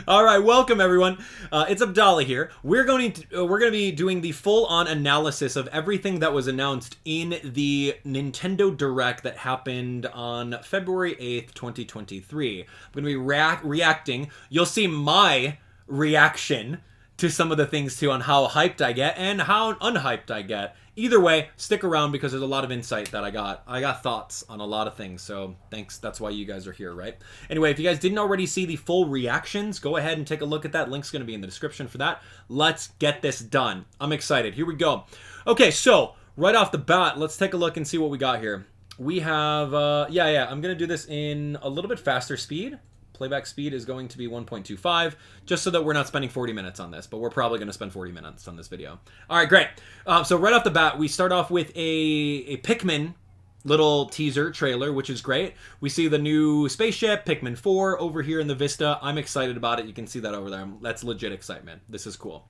All right, welcome everyone. It's Abdallah here. We're going to be doing the full-on analysis of everything that was announced in the Nintendo Direct that happened on February 8th, 2023. I'm going to be reacting. You'll see my reaction to some of the things too, on how hyped I get and how unhyped I get. Either way, stick around because there's a lot of insight that I got. I got thoughts on a lot of things, so thanks. That's why you guys are here, right? Anyway, if you guys didn't already see the full reactions, go ahead and take a look at that. Link's going to be in the description for that. Let's get this done. I'm excited. Here we go. Okay, so right off the bat, let's take a look and see what we got here. We have, I'm going to do this in a little bit faster speed. Playback speed is going to be 1.25, just so that we're not spending 40 minutes on this, but we're probably going to spend 40 minutes on this video. All right, great. So right off the bat, we start off with a Pikmin little teaser trailer, which is great. We see the new spaceship, Pikmin 4, over here in the Vista. I'm excited about it. You can see that over there. That's legit excitement. This is cool.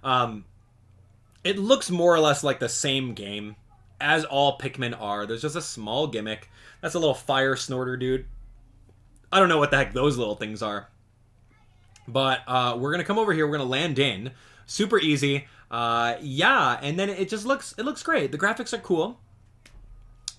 It looks more or less like the same game, as all Pikmin are. There's just a small gimmick. That's a little fire snorter dude. I don't know what the heck those little things are. But we're going to come over here. We're going to land in. Super easy. Yeah, and then it just looks great. The graphics are cool.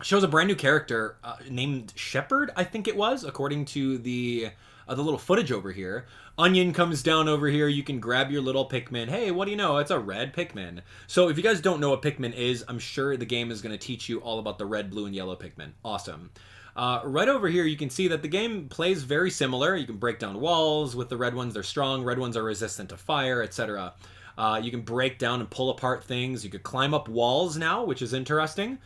Shows a brand new character named Shepherd, I think it was, according to the little footage over here. Onion comes down over here. You can grab your little Pikmin. Hey, what do you know? It's a red Pikmin. So if you guys don't know what Pikmin is, I'm sure the game is going to teach you all about the red, blue, and yellow Pikmin. Awesome. Right over here, you can see that the game plays very similar. You can break down walls. With the red ones, they're strong. Red ones are resistant to fire, etc. You can break down and pull apart things. You could climb up walls now, which is interesting.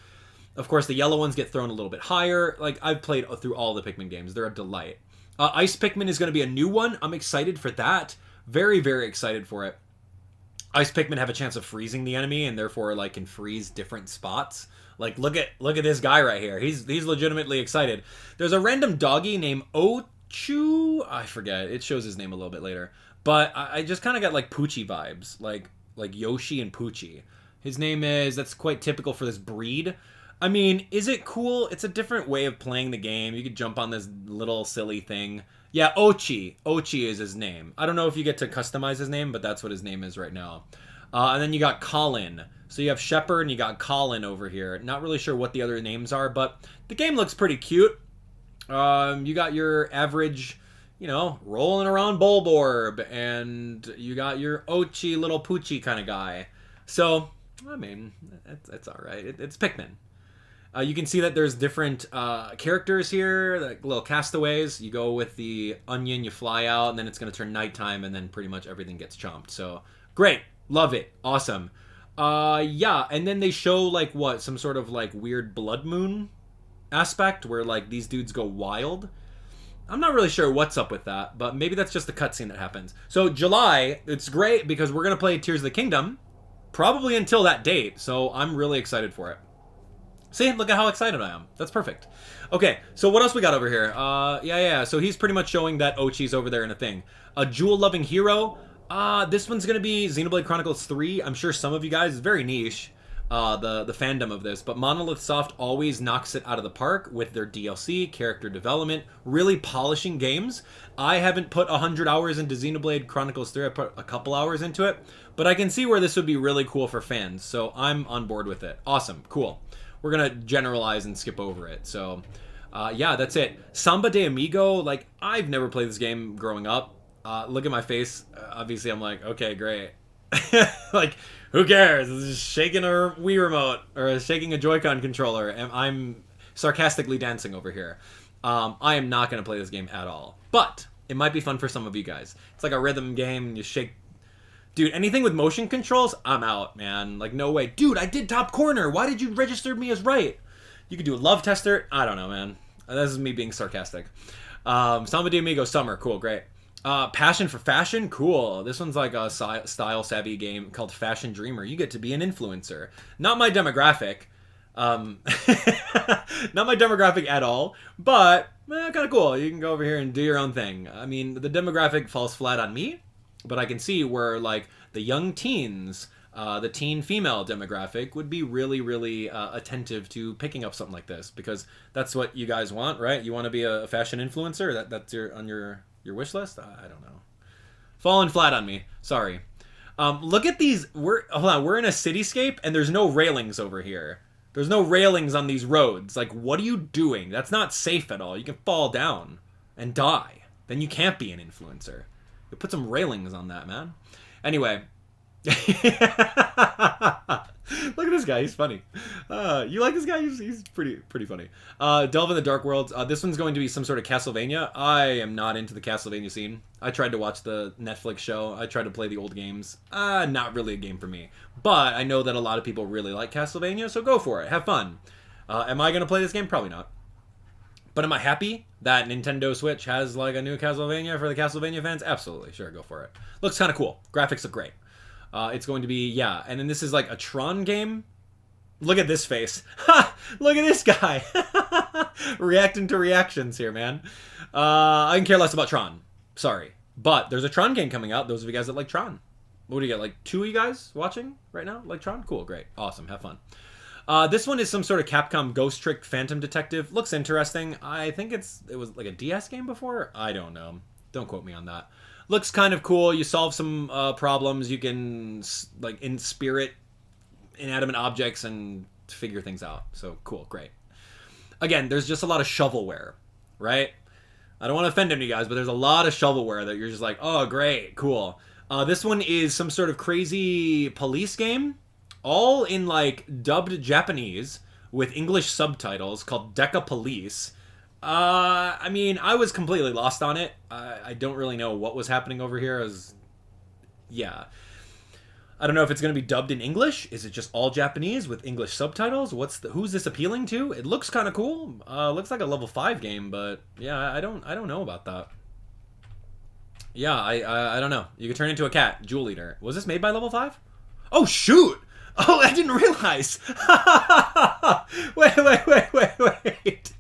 Of course, the yellow ones get thrown a little bit higher. Like, I've played through all the Pikmin games. They're a delight. Ice Pikmin is going to be a new one. I'm excited for that. Very, very excited for it. Ice Pikmin have a chance of freezing the enemy, and therefore, like, can freeze different spots. Like, look at this guy right here. He's legitimately excited. There's a random doggy named Ochu. I forget. It shows his name a little bit later. But I just kind of got like Poochie vibes, like Yoshi and Poochie. His name is, that's quite typical for this breed. I mean, is it cool? It's a different way of playing the game. You could jump on this little silly thing. Yeah, Ochi. Ochi is his name. I don't know if you get to customize his name, but that's what his name is right now. And then you got Colin. So you have Shepherd and you got Colin over here. Not really sure what the other names are, but the game looks pretty cute. You got your average, you know, rolling around Bulborb, and you got your Ochi little Poochie kind of guy. So, I mean, it's all right. It's Pikmin. You can see that there's different characters here, like little castaways. You go with the onion, you fly out, and then it's going to turn nighttime, and then pretty much everything gets chomped. So, great. Love it. Awesome. Yeah, and then they show, like, what? Some sort of, like, weird blood moon aspect where, like, these dudes go wild. I'm not really sure what's up with that, but maybe that's just the cutscene that happens. So, July, it's great because we're going to play Tears of the Kingdom, probably until that date, so I'm really excited for it. See, look at how excited I am. That's perfect. Okay, so what else we got over here? Yeah, so he's pretty much showing that Ochi's over there in a thing. A jewel-loving hero. This one's going to be Xenoblade Chronicles 3. I'm sure some of you guys, it's very niche, the fandom of this, but Monolith Soft always knocks it out of the park with their DLC, character development, really polishing games. I haven't put 100 hours into Xenoblade Chronicles 3. I put a couple hours into it, but I can see where this would be really cool for fans, so I'm on board with it. Awesome. Cool. We're going to generalize and skip over it, so yeah, that's it. Samba de Amigo, like, I've never played this game growing up. Look at my face. Obviously, I'm like, okay, great. Like, who cares? It's just shaking a Wii remote or shaking a Joy-Con controller, and I'm sarcastically dancing over here. I am not going to play this game at all, but it might be fun for some of you guys. It's like a rhythm game. You shake. Dude, anything with motion controls, I'm out, man. Like, no way. Dude, I did top corner. Why did you register me as right? You could do a love tester. I don't know, man. This is me being sarcastic. Samba de Amigo Summer. Cool, great. Passion for Fashion, cool. This one's like a style-savvy game called Fashion Dreamer. You get to be an influencer. Not my demographic. Not my demographic at all, but kind of cool. You can go over here and do your own thing. I mean, the demographic falls flat on me, but I can see where, like, the young teens, the teen female demographic would be really, really attentive to picking up something like this, because that's what you guys want, right? You want to be a fashion influencer? That's on your wish list? I don't know. Falling flat on me. Sorry. Look at these. Hold on. We're in a cityscape, and there's no railings over here. There's no railings on these roads. Like, what are you doing? That's not safe at all. You can fall down and die. Then you can't be an influencer. You put some railings on that, man. Anyway. Look at this guy. He's funny. You like this guy? He's pretty funny. Delve in the Dark Worlds. This one's going to be some sort of Castlevania. I am not into the Castlevania scene. I tried to watch the Netflix show. I tried to play the old games. Not really a game for me. But I know that a lot of people really like Castlevania, so go for it. Have fun. Am I going to play this game? Probably not. But am I happy that Nintendo Switch has like a new Castlevania for the Castlevania fans? Absolutely. Sure, go for it. Looks kind of cool. Graphics look great. It's going to be, yeah. And then this is like a Tron game. Look at this face. Ha! Look at this guy. Reacting to reactions here, man. I can care less about Tron. Sorry. But there's a Tron game coming out. Those of you guys that like Tron. What do you get? Like 2 of you guys watching right now? Like Tron? Cool, great. Awesome. Have fun. This one is some sort of Capcom Ghost Trick Phantom Detective. Looks interesting. I think it was like a DS game before? I don't know. Don't quote me on that. Looks kind of cool. You solve some problems. You can, like, in spirit inanimate objects and figure things out. So, cool. Great. Again, there's just a lot of shovelware, right? I don't want to offend any guys, but there's a lot of shovelware that you're just like, oh, great. Cool. This one is some sort of crazy police game, all in, like, dubbed Japanese with English subtitles called DECAPOLICE. I mean, I was completely lost on it. I don't really know what was happening over here. Yeah. I don't know if it's going to be dubbed in English. Is it just all Japanese with English subtitles? Who's this appealing to? It looks kind of cool. Looks like a level 5 game, but yeah, I don't know about that. Yeah, I don't know. You can turn into a cat. Jewel Eater. Was this made by level 5? Oh, shoot! Oh, I didn't realize. Wait.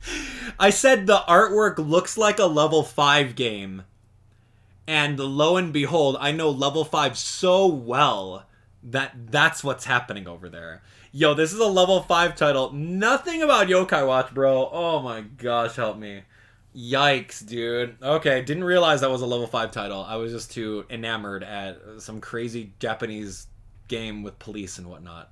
I said the artwork looks like a level 5 game. And lo and behold, I know level 5 so well that that's what's happening over there. Yo, this is a level 5 title. Nothing about Yokai Watch, bro. Oh my gosh, help me. Yikes, dude. Okay, didn't realize that was a level 5 title. I was just too enamored at some crazy Japanese game with police and whatnot.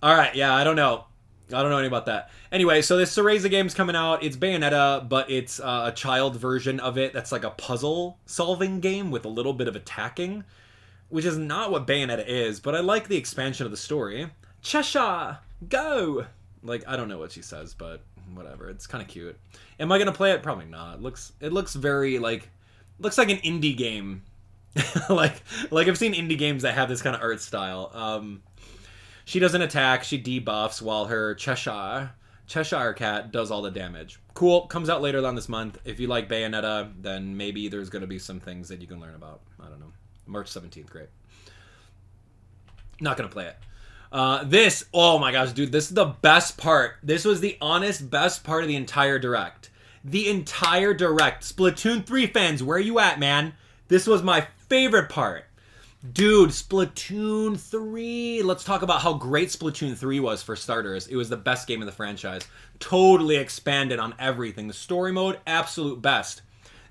Alright, yeah, I don't know anything about that. Anyway, so this Cereza game's coming out. It's Bayonetta, but it's a child version of it that's like a puzzle-solving game with a little bit of attacking, which is not what Bayonetta is, but I like the expansion of the story. Cheshire, go! Like, I don't know what she says, but whatever. It's kind of cute. Am I going to play it? Probably not. It looks very, like... Looks like an indie game. like I've seen indie games that have this kind of art style. She doesn't attack, she debuffs while her Cheshire cat does all the damage. Cool, comes out later on this month. If you like Bayonetta, then maybe there's going to be some things that you can learn about. I don't know. March 17th, great. Not going to play it. Oh my gosh, dude, this is the best part. This was the honest best part of the entire Direct. The entire Direct. Splatoon 3 fans, where you at, man? This was my favorite part. Dude, Splatoon 3. Let's talk about how great Splatoon 3 was for starters. It was the best game in the franchise. Totally expanded on everything. The story mode, absolute best.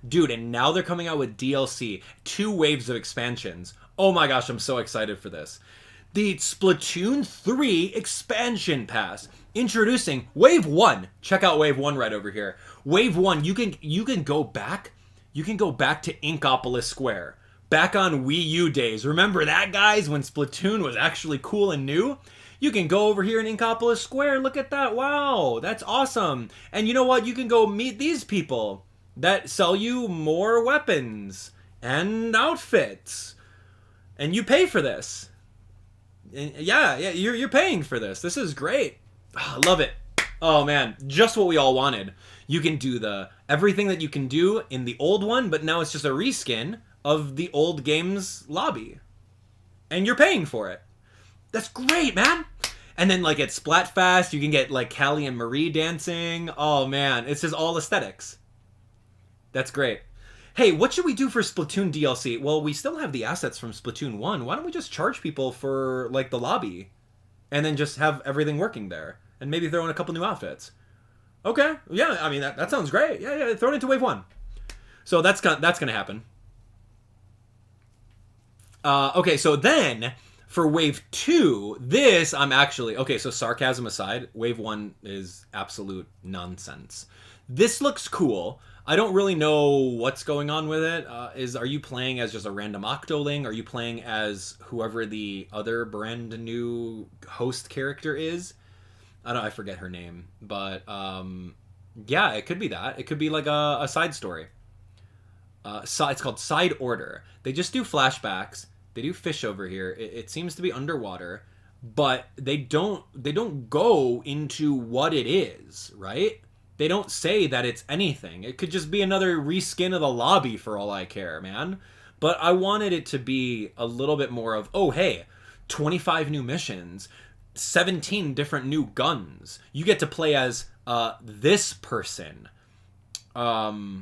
Dude, and now they're coming out with DLC. 2 waves of expansions. Oh my gosh, I'm so excited for this. The Splatoon 3 expansion pass. Introducing Wave 1. Check out Wave 1 right over here. Wave 1, you can go back. You can go back to Inkopolis Square. Back on Wii U days. Remember that, guys, when Splatoon was actually cool and new? You can go over here in Inkopolis Square. Look at that. Wow, that's awesome. And you know what? You can go meet these people that sell you more weapons and outfits. And you pay for this. And yeah, you're paying for this. This is great. Oh, I love it. Oh, man. Just what we all wanted. You can do everything that you can do in the old one, but now it's just a reskin of the old game's lobby. And you're paying for it. That's great, man. And then, like, at Splatfest, you can get, like, Callie and Marie dancing. Oh, man. It's just all aesthetics. That's great. Hey, what should we do for Splatoon DLC? Well, we still have the assets from Splatoon 1. Why don't we just charge people for, like, the lobby? And then just have everything working there. And maybe throw in a couple new outfits. Okay. Yeah, I mean, that sounds great. Yeah, throw it into Wave 1. So that's gonna happen. Okay, so then for Wave 2, this I'm actually... Okay, so sarcasm aside, Wave 1 is absolute nonsense. This looks cool. I don't really know what's going on with it. Are you playing as just a random Octoling? Are you playing as whoever the other brand new host character is? I forget her name. But, yeah, it could be that. It could be like a side story. It's called Side Order. They just do flashbacks. They do fish over here. It seems to be underwater, but they don't go into what it is, right? They don't say that it's anything. It could just be another reskin of the lobby for all I care, man. But I wanted it to be a little bit more of, oh, hey, 25 new missions, 17 different new guns. You get to play as this person. Yeah,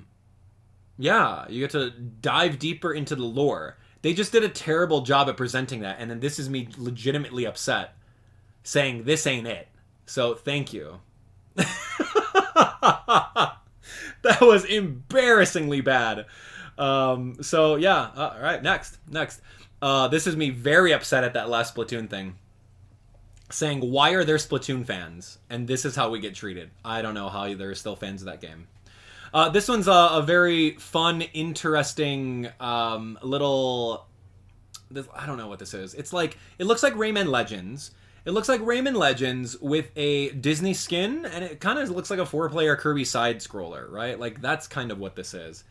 you get to dive deeper into the lore. They just did a terrible job at presenting that, and then this is me legitimately upset, saying this ain't it. So, thank you. That was embarrassingly bad. So, yeah. All right, next. This is me very upset at that last Splatoon thing. Saying, why are there Splatoon fans? And this is how we get treated. I don't know how there are still fans of that game. This one's a very fun, interesting little... I don't know what this is. It's like... It looks like Rayman Legends. It looks like Rayman Legends with a Disney skin, and it kind of looks like a 4-player Kirby side-scroller, right? Like, that's kind of what this is.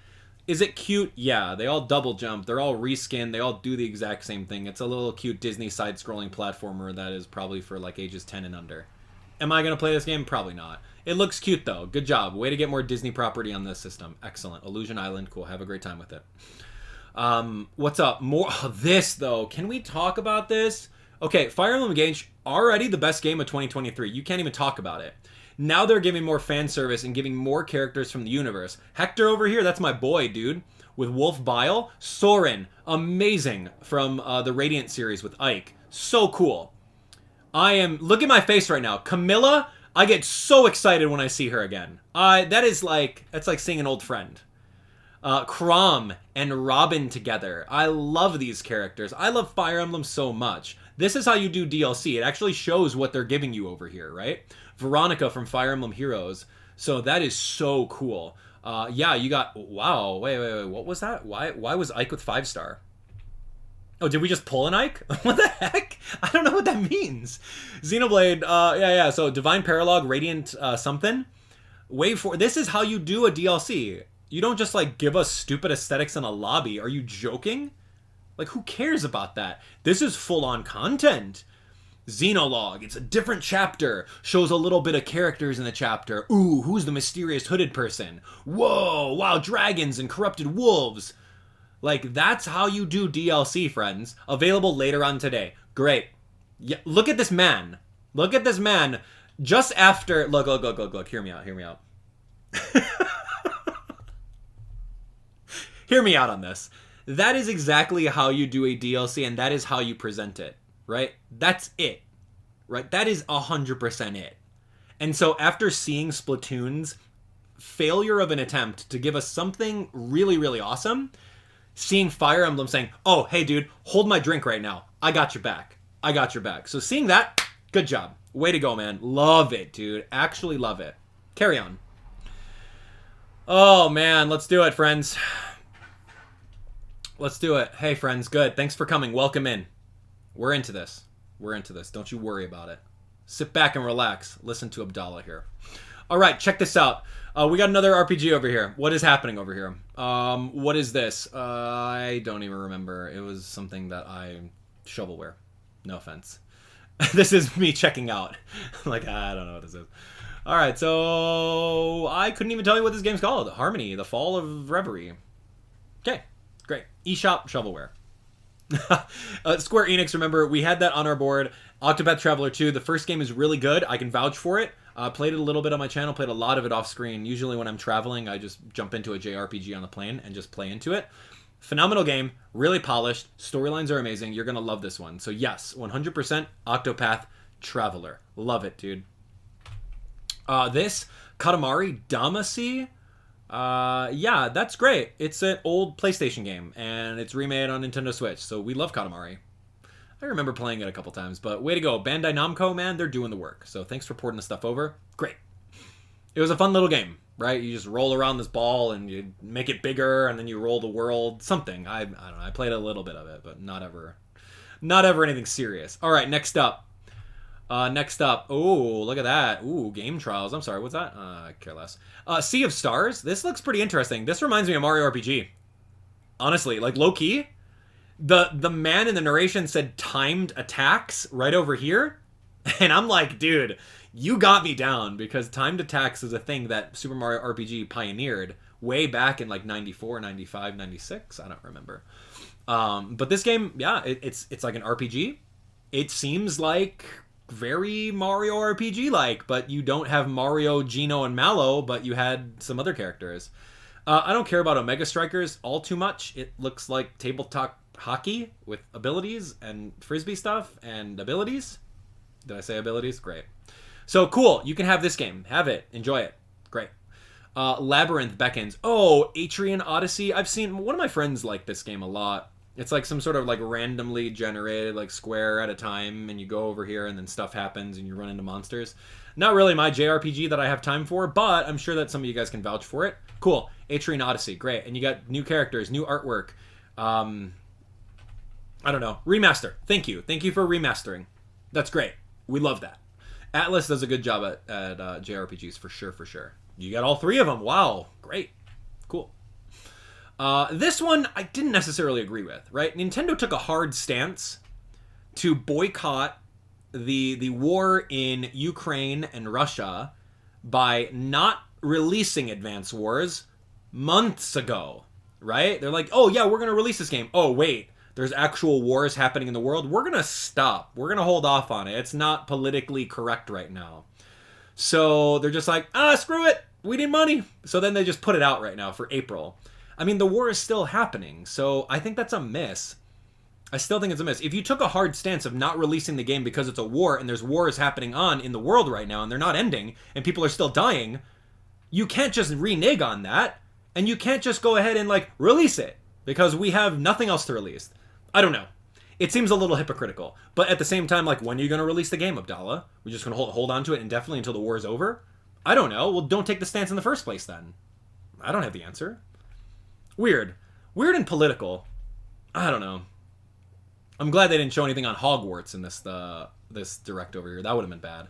Is it cute? Yeah. They all double jump. They're all reskinned. They all do the exact same thing. It's a little cute Disney side-scrolling platformer that is probably for, like, ages 10 and under. Am I going to play this game? Probably not. It looks cute, though. Good job. Way to get more Disney property on this system. Excellent. Illusion Island. Cool. Have a great time with it. What's up? More this, though. Can we talk about this? Okay, Fire Emblem Engage, already the best game of 2023. You can't even talk about it. Now they're giving more fan service and giving more characters from the universe. Hector over here, that's my boy, dude. With Wolf Bile. Soren, amazing, from the Radiant series with Ike. So cool. Look at my face right now. Camilla, I get so excited when I see her again. That's like seeing an old friend. Chrom and Robin together. I love these characters. I love Fire Emblem so much. This is how you do DLC. It actually shows what they're giving you over here, right? Veronica from Fire Emblem Heroes. So that is so cool. Yeah, you got... Wow, wait. What was that? Why was Ike with 5-star? Oh, did we just pull an Ike? What the heck? I don't know what that means. Xenoblade, yeah. So Divine Paralog, Radiant something. Wave 4. This is how you do a DLC. You don't just, like, give us stupid aesthetics in a lobby. Are you joking? Like, who cares about that? This is full-on content. Xenologue. It's a different chapter. Shows a little bit of characters in the chapter. Ooh, who's the mysterious hooded person? Whoa, wow, dragons and corrupted wolves. Like, that's how you do DLC, friends. Available later on today. Great. Yeah, look at this man. Look at this man. Just after... Look. Hear me out. Hear me out on this. That is exactly how you do a DLC, and that is how you present it, right? That's it, right? That is 100% it. And so after seeing Splatoon's failure of an attempt to give us something really, really awesome... Seeing Fire Emblem saying, oh, hey, dude, hold my drink right now. I got your back. So seeing that, good job. Way to go, man. Love it, dude. Actually love it. Carry on. Oh, man. Let's do it, friends. Let's do it. Hey, friends. Good. Thanks for coming. Welcome in. We're into this. Don't you worry about it. Sit back and relax. Listen to Abdallah here. All right, check this out. We got another RPG over here. What is happening over here? What is this? I don't even remember. It was something that shovelware. No offense. This is me checking out. Like, I don't know what this is. All right, so I couldn't even tell you what this game's called. Harmony, The Fall of Reverie. Okay, great. eShop, shovelware. Square Enix, remember, we had that on our board. Octopath Traveler 2. The first game is really good. I can vouch for it. Played it a little bit on my channel, played a lot of it off screen. Usually when I'm traveling, I just jump into a JRPG on the plane and just play into it. Phenomenal game, really polished, storylines are amazing. You're going to love this one. So yes, 100% Octopath Traveler. Love it, dude. This, Katamari Damacy. Yeah, that's great. It's an old PlayStation game, and it's remade on Nintendo Switch, so we love Katamari. I remember playing it a couple times, but way to go. Bandai Namco, man, they're doing the work. So thanks for porting the stuff over. Great. It was a fun little game, right? You just roll around this ball, and you make it bigger, and then you roll the world. Something. I don't know. I played a little bit of it, but not ever anything serious. All right, next up. Oh, look at that. Ooh, Game Trials. I'm sorry, what's that? I care less. Sea of Stars. This looks pretty interesting. This reminds me of Mario RPG. Honestly, like low-key. The man in the narration said timed attacks right over here. And I'm like, dude, you got me down, because timed attacks is a thing that Super Mario RPG pioneered way back in like 94, 95, 96. I don't remember. But this game, yeah, it's like an RPG. It seems like very Mario RPG like, but you don't have Mario, Geno, and Mallow, but you had some other characters. I don't care about Omega Strikers all too much. It looks like tabletop hockey with abilities and frisbee stuff and abilities. Did I say abilities? Great. So cool. You can have this game. Have it. Enjoy it. Great. Labyrinth beckons. Oh, Etrian Odyssey. I've seen one of my friends like this game a lot. It's like some sort of like randomly generated like square at a time, and you go over here and then stuff happens and you run into monsters. Not really my JRPG that I have time for, but I'm sure that some of you guys can vouch for it. Cool. Etrian Odyssey. Great. And you got new characters, new artwork. I don't know. Remaster. Thank you. Thank you for remastering. That's great. We love that. Atlas does a good job at JRPGs for sure, for sure. You got all three of them. Wow. Great. Cool. This one I didn't necessarily agree with, right? Nintendo took a hard stance to boycott the war in Ukraine and Russia by not releasing Advance Wars months ago, right? They're like, oh yeah, we're going to release this game. Oh wait, there's actual wars happening in the world. We're going to stop. We're going to hold off on it. It's not politically correct right now. So they're just like, screw it. We need money. So then they just put it out right now for April. I mean, the war is still happening, so I think that's a miss. I still think it's a miss. If you took a hard stance of not releasing the game because it's a war and there's wars happening on in the world right now and they're not ending and people are still dying, you can't just renege on that, and you can't just go ahead and like release it because we have nothing else to release. I don't know. It seems a little hypocritical, but at the same time, like, when are you going to release the game, Abdallah? We're just going to hold on to it indefinitely until the war is over? I don't know. Well, don't take the stance in the first place then. I don't have the answer. Weird and political. I don't know. I'm glad they didn't show anything on Hogwarts in this direct over here. That would have been bad.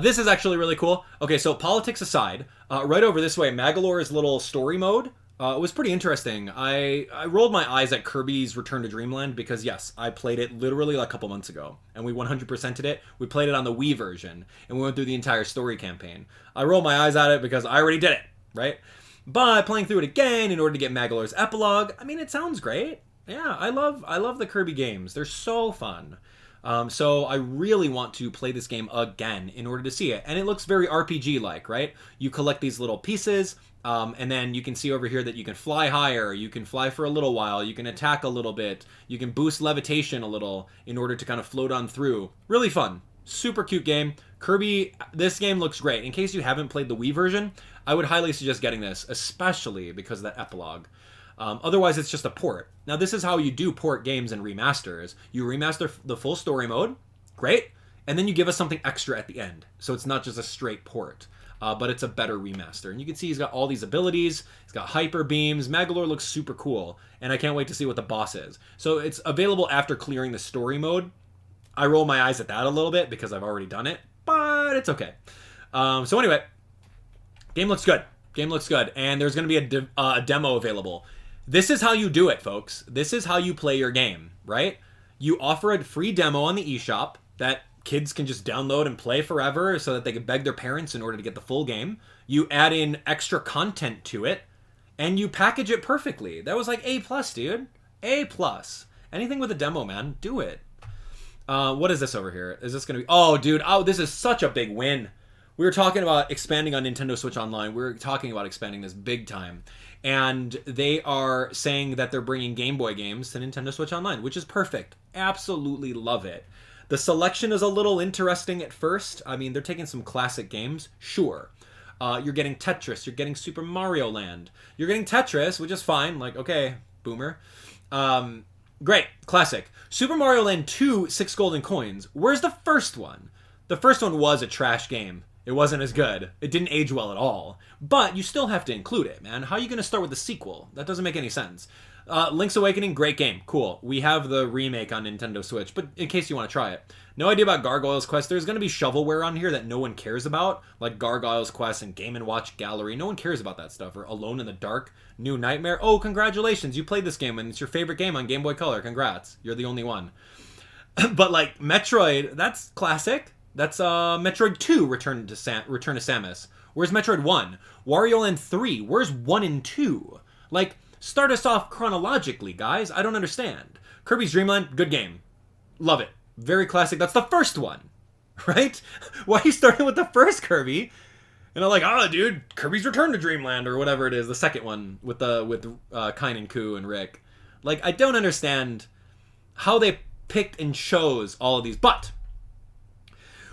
This is actually really cool. Okay, so politics aside, right over this way, Magolor's little story mode was pretty interesting. I rolled my eyes at Kirby's Return to Dreamland because, yes, I played it literally like a couple months ago, and we 100%ed it. We played it on the Wii version, and we went through the entire story campaign. I rolled my eyes at it because I already did it, right? But playing through it again in order to get Magolor's epilogue, I mean, it sounds great. Yeah, I love the Kirby games. They're so fun. So I really want to play this game again in order to see it. And it looks very RPG-like, right? You collect these little pieces, and then you can see over here that you can fly higher, you can fly for a little while, you can attack a little bit, you can boost levitation a little in order to kind of float on through. Really fun. Super cute game. Kirby, this game looks great. In case you haven't played the Wii version, I would highly suggest getting this, especially because of that epilogue. Otherwise, it's just a port. Now, this is how you do port games and remasters. You remaster the full story mode, great, and then you give us something extra at the end. So it's not just a straight port, but it's a better remaster. And you can see he's got all these abilities. He's got hyper beams. Magolor looks super cool, and I can't wait to see what the boss is. So it's available after clearing the story mode. I roll my eyes at that a little bit because I've already done it, but it's okay. So anyway, game looks good. Game looks good, and there's going to be a demo available. This is how you do it, folks. This is how you play your game, right? You offer a free demo on the eShop that kids can just download and play forever so that they can beg their parents in order to get the full game. You add in extra content to it, and you package it perfectly. That was like A+, dude. A+. Anything with a demo, man, do it. What is this over here? Is this going to be... Oh, dude. Oh, this is such a big win. We were talking about expanding on Nintendo Switch Online. We were talking about expanding this big time. And they are saying that they're bringing Game Boy games to Nintendo Switch Online, which is perfect. Absolutely love it. The selection is a little interesting at first. I mean, they're taking some classic games, sure. You're getting Tetris. You're getting Super Mario Land. You're getting Tetris, which is fine. Like, okay, boomer. Great, classic. Super Mario Land 2, 6 golden coins. Where's the first one? The first one was a trash game. It wasn't as good. It didn't age well at all. But you still have to include it, man. How are you going to start with the sequel? That doesn't make any sense. Link's Awakening, great game. Cool. We have the remake on Nintendo Switch, but in case you want to try it. No idea about Gargoyle's Quest. There's going to be shovelware on here that no one cares about, like Gargoyle's Quest and Game & Watch Gallery. No one cares about that stuff. Or Alone in the Dark, New Nightmare. Oh, congratulations. You played this game, and it's your favorite game on Game Boy Color. Congrats. You're the only one. But, like, Metroid, that's classic. That's Metroid 2, Return to Samus. Where's Metroid 1? Wario Land 3. Where's 1 and 2? Like, start us off chronologically, guys. I don't understand. Kirby's Dream Land, good game. Love it. Very classic. That's the first one, right? Why are you starting with the first Kirby? And I'm like, oh, dude, Kirby's Return to Dreamland or whatever it is, the second one with Kine and Koo and Rick. Like, I don't understand how they picked and chose all of these. But,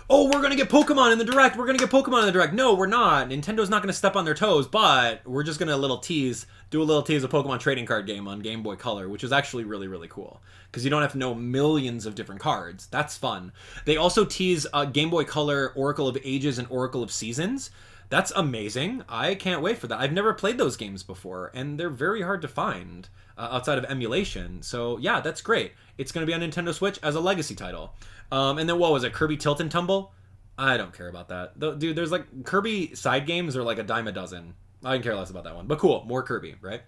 oh, we're going to get Pokemon in the Direct. We're going to get Pokemon in the Direct. No, we're not. Nintendo's not going to step on their toes, but we're just going to do a little tease of Pokemon trading card game on Game Boy Color, which is actually really, really cool. Because you don't have to know millions of different cards. That's fun. They also tease Game Boy Color Oracle of Ages and Oracle of Seasons. That's amazing. I can't wait for that. I've never played those games before, and they're very hard to find outside of emulation. So, yeah, that's great. It's going to be on Nintendo Switch as a legacy title. And then what was it? Kirby Tilt and Tumble? I don't care about that. Dude, there's like Kirby side games are like a dime a dozen. I can care less about that one. But cool, more Kirby, right?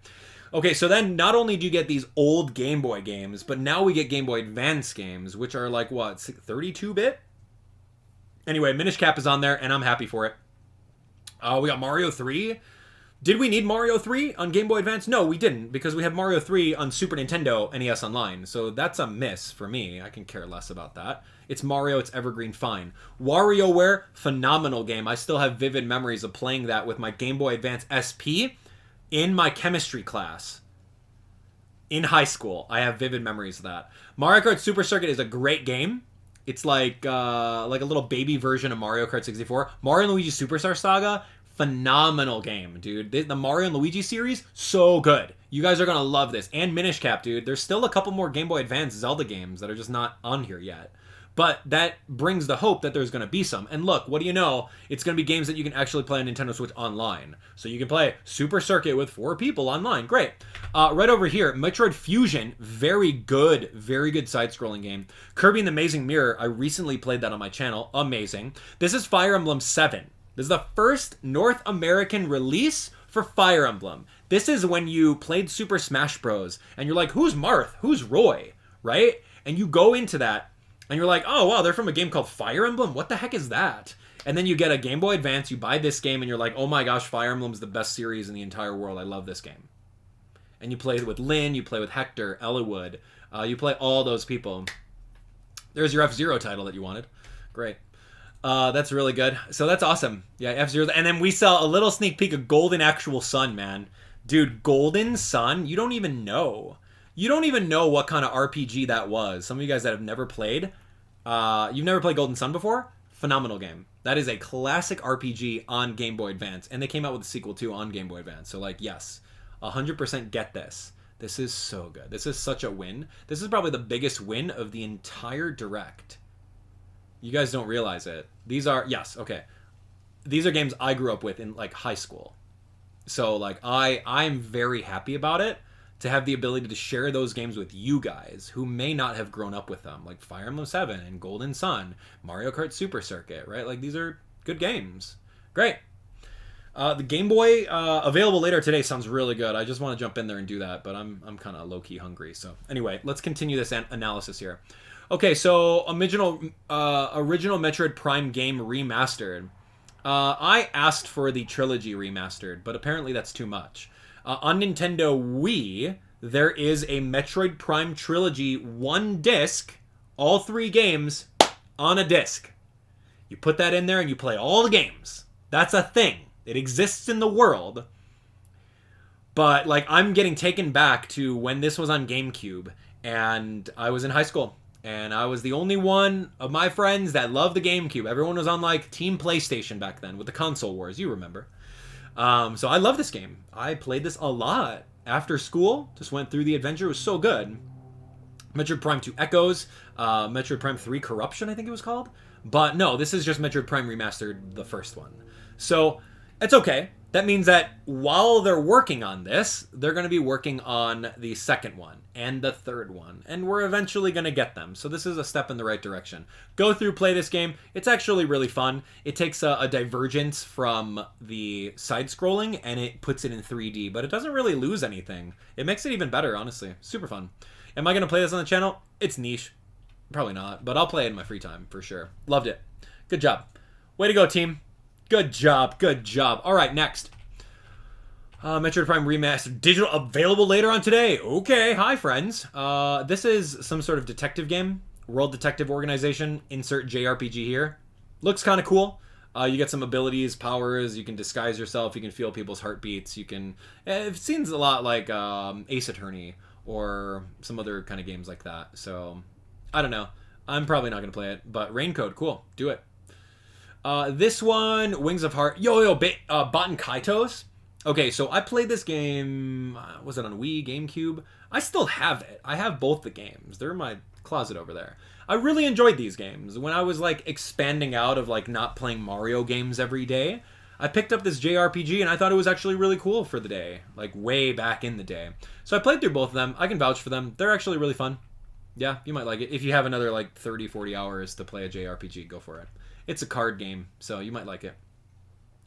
Okay, so then not only do you get these old Game Boy games, but now we get Game Boy Advance games, which are like, what, 32-bit? Anyway, Minish Cap is on there, and I'm happy for it. We got Mario 3. Did we need Mario 3 on Game Boy Advance? No, we didn't, because we have Mario 3 on Super Nintendo NES Online. So that's a miss for me. I can care less about that. It's Mario, it's evergreen, fine. WarioWare, phenomenal game. I still have vivid memories of playing that with my Game Boy Advance SP in my chemistry class. In high school, I have vivid memories of that. Mario Kart Super Circuit is a great game. It's like a little baby version of Mario Kart 64. Mario and Luigi Superstar Saga, phenomenal game, dude. The Mario and Luigi series, so good. You guys are going to love this. And Minish Cap, dude. There's still a couple more Game Boy Advance Zelda games that are just not on here yet. But that brings the hope that there's going to be some. And look, what do you know? It's going to be games that you can actually play on Nintendo Switch online. So you can play Super Circuit with 4 people online. Great. Right over here, Metroid Fusion. Very good side-scrolling game. Kirby and the Amazing Mirror. I recently played that on my channel. Amazing. This is Fire Emblem 7. This is the first North American release for Fire Emblem. This is when you played Super Smash Bros. And you're like, who's Marth? Who's Roy? Right? And you go into that. And you're like, oh, wow, they're from a game called Fire Emblem? What the heck is that? And then you get a Game Boy Advance, you buy this game, and you're like, oh my gosh, Fire Emblem's the best series in the entire world. I love this game. And you play with Lynn, you play with Hector, Eliwood. You play all those people. There's your F-Zero title that you wanted. Great. That's really good. So that's awesome. Yeah, F-Zero. And then we saw a little sneak peek of Golden Actual Sun, man. Dude, Golden Sun? You don't even know. You don't even know what kind of RPG that was. Some of you guys that have never played, you've never played Golden Sun before? Phenomenal game. That is a classic RPG on Game Boy Advance. And they came out with a sequel too on Game Boy Advance. So like, yes, 100% get this. This is so good. This is such a win. This is probably the biggest win of the entire Direct. You guys don't realize it. These are, yes, okay. These are games I grew up with in like high school. So like, I'm very happy about it. To have the ability to share those games with you guys who may not have grown up with them, like Fire Emblem 7 and Golden Sun, Mario Kart Super Circuit, right? Like, these are good games. Great. The Game Boy available later today sounds really good. I just want to jump in there and do that, but I'm kind of low-key hungry. So anyway, let's continue this analysis here. Okay, so original Metroid Prime game remastered. I asked for the trilogy remastered, but apparently that's too much. On Nintendo Wii, there is a Metroid Prime Trilogy 1 disc, all 3 games on a disc. You put that in there and you play all the games. That's a thing. It exists in the world. But, like, I'm getting taken back to when this was on GameCube, and I was in high school. And I was the only one of my friends that loved the GameCube. Everyone was on like Team PlayStation back then with the console wars, you remember. So I love this game. I played this a lot after school. Just went through the adventure. It was so good. Metroid Prime 2 Echoes, Metroid Prime 3 Corruption, I think it was called. But no, this is just Metroid Prime Remastered, the first one. So it's okay. That means that while they're working on this, they're going to be working on the second one and the third one. And we're eventually going to get them. So this is a step in the right direction. Go through, play this game. It's actually really fun. It takes a divergence from the side-scrolling and it puts it in 3D. But it doesn't really lose anything. It makes it even better, honestly. Super fun. Am I going to play this on the channel? It's niche. Probably not. But I'll play it in my free time, for sure. Loved it. Good job. Way to go, team. Good job. Good job. All right, next. Metroid Prime Remastered digital available later on today. Okay, hi friends. This is some sort of detective game. World Detective Organization. Insert JRPG here. Looks kind of cool. You get some abilities, powers. You can disguise yourself. You can feel people's heartbeats. You can. It seems a lot like Ace Attorney or some other kind of games like that. So I don't know. I'm probably not gonna play it. But Raincode, cool. Do it. This one, Wings of Heart. Baten Kaitos. Okay, so I played this game, was it on Wii, GameCube? I still have it. I have both the games. They're in my closet over there. I really enjoyed these games. When I was like expanding out of like not playing Mario games every day, I picked up this JRPG and I thought it was actually really cool for the day, like way back in the day. So I played through both of them. I can vouch for them. They're actually really fun. Yeah, you might like it. If you have another like 30, 40 hours to play a JRPG, go for it. It's a card game, so you might like it.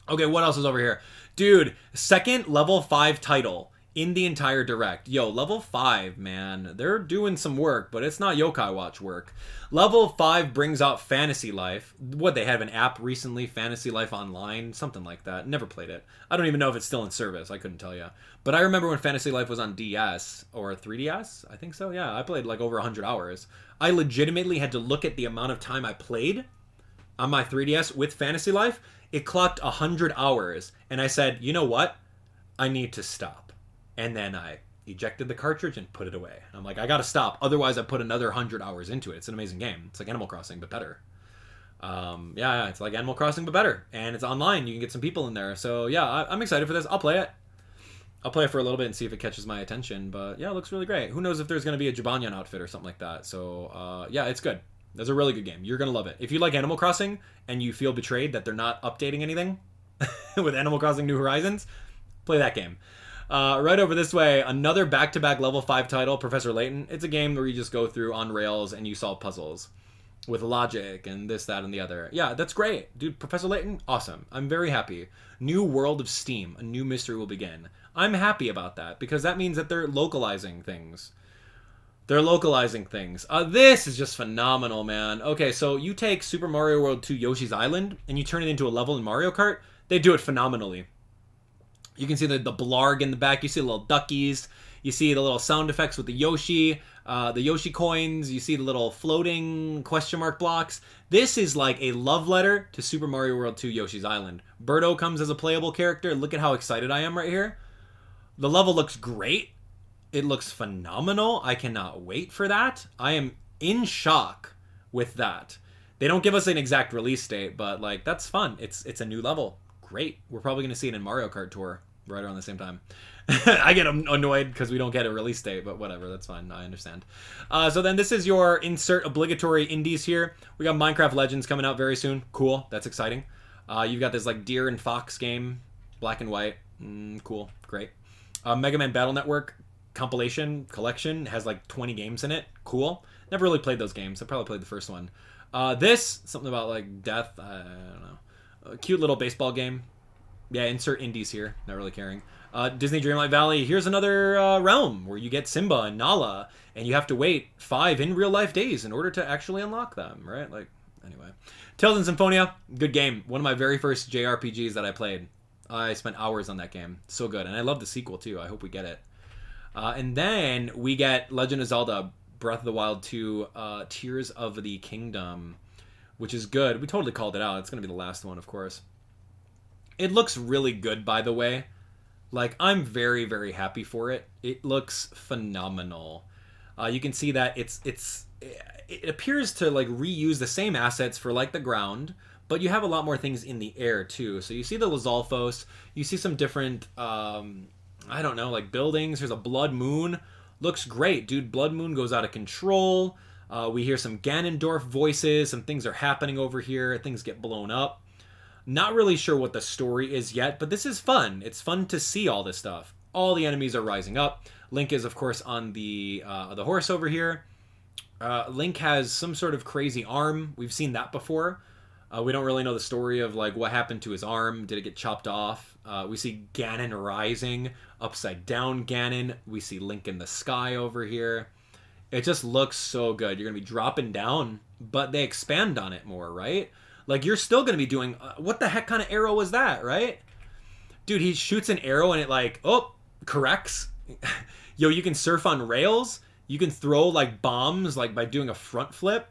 Okay, what else is over here? Dude, second level 5 title in the entire direct. Yo, level 5, man. They're doing some work, but it's not Yokai Watch work. Level 5 brings out Fantasy Life. What, they have an app recently? Fantasy Life Online? Something like that. Never played it. I don't even know if it's still in service. I couldn't tell you. But I remember when Fantasy Life was on DS or 3DS. I think so, yeah. I played like over 100 hours. I legitimately had to look at the amount of time I played on my 3DS with Fantasy Life. It clocked 100 hours, and I said, you know what? I need to stop. And then I ejected the cartridge and put it away. I'm like, I gotta stop. Otherwise, I put another 100 hours into it. It's an amazing game. It's like Animal Crossing, but better. Yeah, it's like Animal Crossing, but better. And it's online. You can get some people in there. So, yeah, I'm excited for this. I'll play it. I'll play it for a little bit and see if it catches my attention. But, yeah, it looks really great. Who knows if there's going to be a Jibanyan outfit or something like that. So, yeah, it's good. That's a really good game. You're going to love it. If you like Animal Crossing and you feel betrayed that they're not updating anything with Animal Crossing New Horizons, play that game. Right over this way, another back-to-back level 5 title, Professor Layton. It's a game where you just go through on rails and you solve puzzles with logic and this, that, and the other. Yeah, that's great. Dude, Professor Layton, awesome. I'm very happy. New world of Steam. A new mystery will begin. I'm happy about that because that means that they're localizing things. They're localizing things. This is just phenomenal, man. Okay, so you take Super Mario World 2 Yoshi's Island and you turn it into a level in Mario Kart. They do it phenomenally. You can see the blarg in the back. You see the little duckies. You see the little sound effects with the Yoshi coins. You see the little floating question mark blocks. This is like a love letter to Super Mario World 2 Yoshi's Island. Birdo comes as a playable character. Look at how excited I am right here. The level looks great. It looks phenomenal. I cannot wait for that. I am in shock with that. They don't give us an exact release date, but like that's fun. It's a new level. Great. We're probably going to see it in Mario Kart Tour right around the same time. I get annoyed because we don't get a release date, but whatever. That's fine. I understand. So then this is your insert obligatory indies here. We got Minecraft Legends coming out very soon. Cool. That's exciting. You've got this like deer and fox game, black and white. Cool. Great. Mega Man Battle Network compilation collection has like 20 games in it. Cool. Never really played those games. I probably played the first one. This, something about like death. I don't know. A cute little baseball game. Yeah, insert indies here. Not really caring. Disney Dreamlight Valley. Here's another realm where you get Simba and Nala, and you have to wait 5 in real life days in order to actually unlock them, right? Like, anyway. Tales and Symphonia. Good game. One of my very first JRPGs that I played. I spent hours on that game. So good. And I love the sequel, too. I hope we get it. And then we get Legend of Zelda Breath of the Wild 2 Tears of the Kingdom, which is good. We totally called it out. It's going to be the last one, of course. It looks really good, by the way. Like, I'm very, very happy for it. It looks phenomenal. You can see that it's it appears to like reuse the same assets for like the ground, but you have a lot more things in the air too. So you see the Lizalfos, you see some different, I don't know, like buildings. There's a Blood Moon. Looks great, dude. Blood Moon goes out of control. We hear some Ganondorf voices. Some things are happening over here. Things get blown up. Not really sure what the story is yet, but this is fun. It's fun to see all this stuff. All the enemies are rising up. Link is, of course, on the horse over here. Link has some sort of crazy arm. We've seen that before. We don't really know the story of like what happened to his arm. Did it get chopped off? We see Ganon rising, upside down Ganon. We see Link in the sky over here. It just looks so good. You're going to be dropping down, but they expand on it more, right? Like you're still going to be doing, what the heck kind of arrow was that, right? Dude, he shoots an arrow and it like, oh, corrects. Yo, you can surf on rails. You can throw like bombs like by doing a front flip.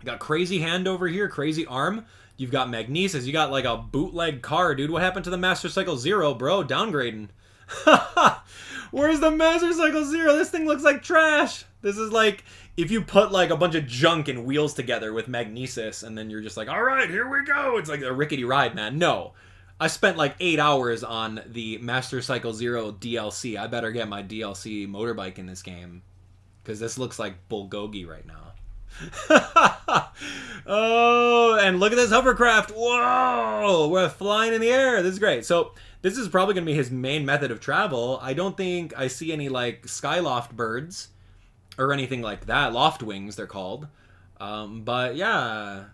Got crazy hand over here, crazy arm. You've got Magnesis. You got like a bootleg car, dude. What happened to the Master Cycle Zero, bro? Downgrading. Where's the Master Cycle Zero? This thing looks like trash. This is like if you put like a bunch of junk and wheels together with Magnesis and then you're just like, all right, here we go. It's like a rickety ride, man. No. I spent like 8 hours on the Master Cycle Zero DLC. I better get my DLC motorbike in this game because this looks like bulgogi right now. Oh, and look at this hovercraft. Whoa, we're flying in the air. This is great. So this is probably going to be his main method of travel. I don't think I see any like Skyloft birds or anything like that. Loft wings, they're called. But yeah,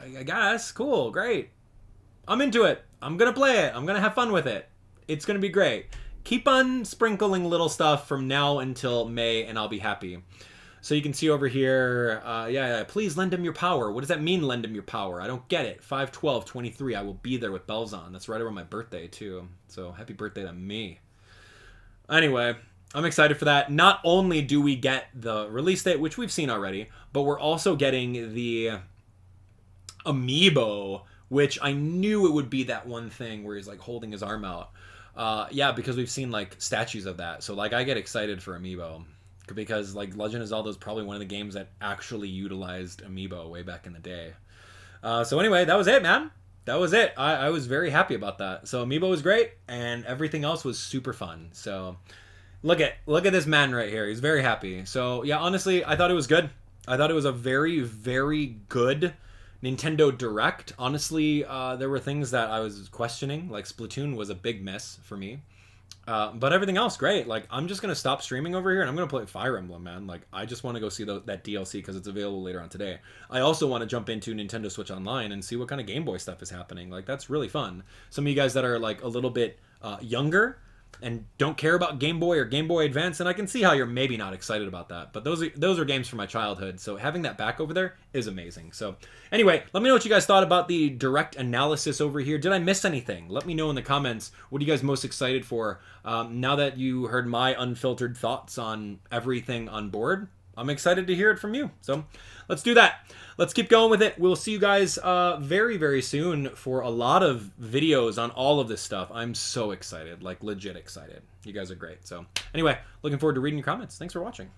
I guess. Cool, great. I'm into it. I'm going to play it. I'm going to have fun with it. It's going to be great. Keep on sprinkling little stuff from now until May, and I'll be happy. So you can see over here, yeah, please lend him your power. What does that mean, lend him your power? I don't get it. 5/12/23, I will be there with bells on. That's right around my birthday, too. So happy birthday to me. Anyway, I'm excited for that. Not only do we get the release date, which we've seen already, but we're also getting the Amiibo, which I knew it would be that one thing where he's like holding his arm out. Yeah, because we've seen like statues of that. So like I get excited for Amiibo. Because like Legend of Zelda is probably one of the games that actually utilized Amiibo way back in the day. So anyway, that was it, man. That was it. I was very happy about that. So Amiibo was great, and everything else was super fun. So look at this man right here. He's very happy. So yeah, honestly, I thought it was good. I thought it was a very, very good Nintendo Direct. Honestly, there were things that I was questioning. Like Splatoon was a big miss for me. But everything else, great. Like, I'm just going to stop streaming over here, and I'm going to play Fire Emblem, man. Like, I just want to go see that DLC because it's available later on today. I also want to jump into Nintendo Switch Online and see what kind of Game Boy stuff is happening. Like, that's really fun. Some of you guys that are, like, a little bit younger and don't care about Game Boy or Game Boy Advance, and I can see how you're maybe not excited about that. But those are games from my childhood, so having that back over there is amazing. So anyway, let me know what you guys thought about the Direct analysis over here. Did I miss anything? Let me know in the comments. What are you guys most excited for? Now that you heard my unfiltered thoughts on everything on board, I'm excited to hear it from you. So let's do that. Let's keep going with it. We'll see you guys very, very soon for a lot of videos on all of this stuff. I'm so excited, like legit excited. You guys are great. So anyway, looking forward to reading your comments. Thanks for watching.